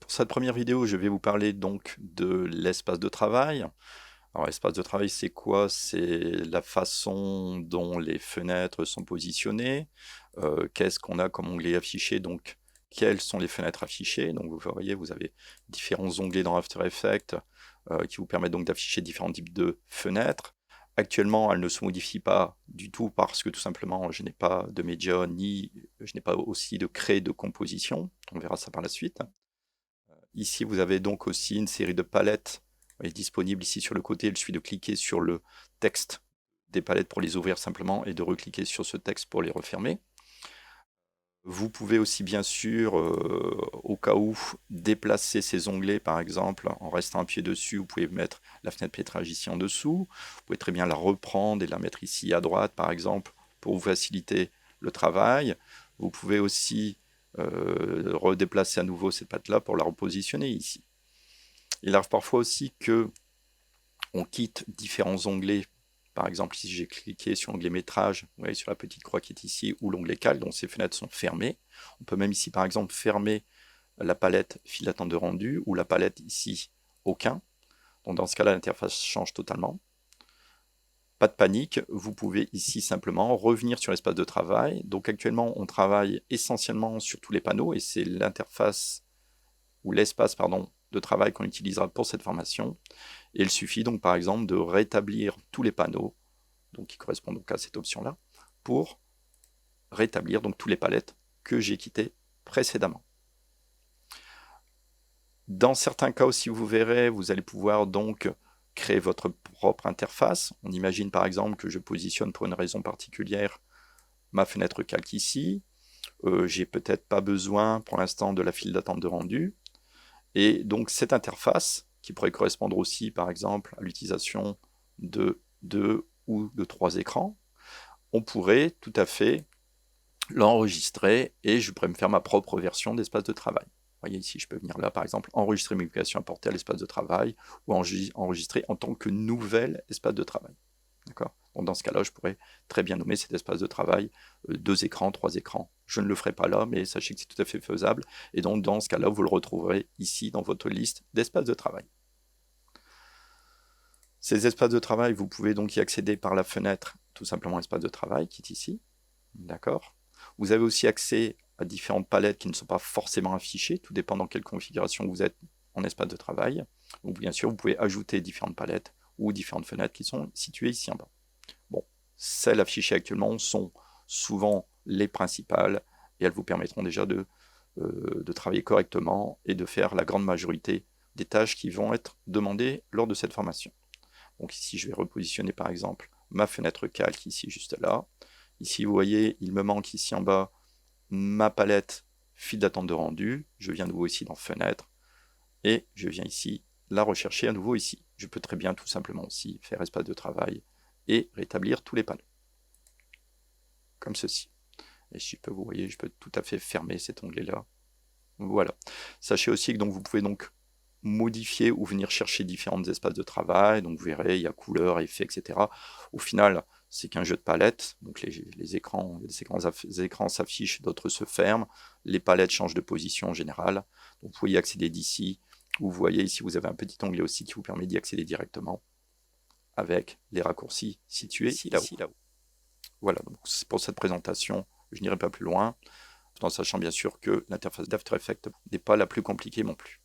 Pour cette première vidéo, je vais vous parler donc de l'espace de travail. Alors, l'espace de travail, c'est quoi? C'est la façon dont les fenêtres sont positionnées. Qu'est-ce qu'on a comme onglet affiché? Donc, quelles sont les fenêtres affichées? Donc, vous voyez, vous avez différents onglets dans After Effects qui vous permettent donc d'afficher différents types de fenêtres. Actuellement, elles ne se modifient pas du tout parce que tout simplement, je n'ai pas de média ni je n'ai pas aussi de créer de composition. On verra ça par la suite. Ici, vous avez donc aussi une série de palettes disponibles ici sur le côté. Il suffit de cliquer sur le texte des palettes pour les ouvrir simplement et de recliquer sur ce texte pour les refermer. Vous pouvez aussi bien sûr, au cas où, déplacer ces onglets par exemple en restant appuyé dessus. Vous pouvez mettre la fenêtre métrage ici en dessous. Vous pouvez très bien la reprendre et la mettre ici à droite par exemple pour vous faciliter le travail. Vous pouvez aussi redéplacer à nouveau cette patte-là pour la repositionner ici. Il arrive parfois aussi que on quitte différents onglets. Par exemple, ici j'ai cliqué sur l'onglet métrage, vous voyez sur la petite croix qui est ici, ou l'onglet cal, dont ces fenêtres sont fermées. On peut même ici par exemple fermer la palette fil d'attente de rendu, ou la palette ici aucun. Donc dans ce cas-là, l'interface change totalement. Pas de panique, vous pouvez ici simplement revenir sur l'espace de travail. Donc actuellement, on travaille essentiellement sur tous les panneaux, et c'est l'interface ou l'espace pardon, de travail qu'on utilisera pour cette formation. Et il suffit donc par exemple de rétablir tous les panneaux, donc qui correspondent donc à cette option-là, pour rétablir donc toutes les palettes que j'ai quittées précédemment. Dans certains cas aussi, vous verrez, vous allez pouvoir donc créer votre propre interface. On imagine par exemple que je positionne pour une raison particulière ma fenêtre calque ici. J'ai peut-être pas besoin pour l'instant de la file d'attente de rendu. Et donc cette interface, qui pourrait correspondre aussi par exemple à l'utilisation de 2 ou de 3 écrans, on pourrait tout à fait l'enregistrer et je pourrais me faire ma propre version d'espace de travail. Vous voyez ici, je peux venir là par exemple enregistrer mes publications apportées à l'espace de travail ou enregistrer en tant que nouvel espace de travail. D'accord. Donc dans ce cas-là, je pourrais très bien nommer cet espace de travail 2 écrans, 3 écrans. Je ne le ferai pas là, mais sachez que c'est tout à fait faisable. Et donc dans ce cas-là, vous le retrouverez ici dans votre liste d'espaces de travail. Ces espaces de travail, vous pouvez donc y accéder par la fenêtre, tout simplement espace de travail, qui est ici. D'accord. Vous avez aussi accès à différentes palettes qui ne sont pas forcément affichées, tout dépend dans quelle configuration vous êtes en espace de travail. Ou bien sûr, vous pouvez ajouter différentes palettes ou différentes fenêtres qui sont situées ici en bas. Bon, celles affichées actuellement sont souvent les principales et elles vous permettront déjà de travailler correctement et de faire la grande majorité des tâches qui vont être demandées lors de cette formation. Donc ici, je vais repositionner par exemple ma fenêtre calque ici, juste là. Ici, vous voyez, il me manque ici en bas ma palette file d'attente de rendu. Je viens de nouveau ici dans fenêtre et je viens ici la rechercher à nouveau ici. Je peux très bien tout simplement aussi faire espace de travail et rétablir tous les panneaux. Comme ceci. Et si je peux, vous voyez, je peux tout à fait fermer cet onglet-là. Voilà. Sachez aussi que donc, vous pouvez donc modifier ou venir chercher différents espaces de travail. Donc vous verrez, il y a couleurs, effets, etc. Au final, c'est qu'un jeu de palettes. Donc les écrans s'affichent, d'autres se ferment. Les palettes changent de position en général. Donc vous pouvez y accéder d'ici. Vous voyez ici, vous avez un petit onglet aussi qui vous permet d'y accéder directement avec les raccourcis situés ici, là-haut. Voilà, donc pour cette présentation, je n'irai pas plus loin, tout en sachant bien sûr que l'interface d'After Effects n'est pas la plus compliquée non plus.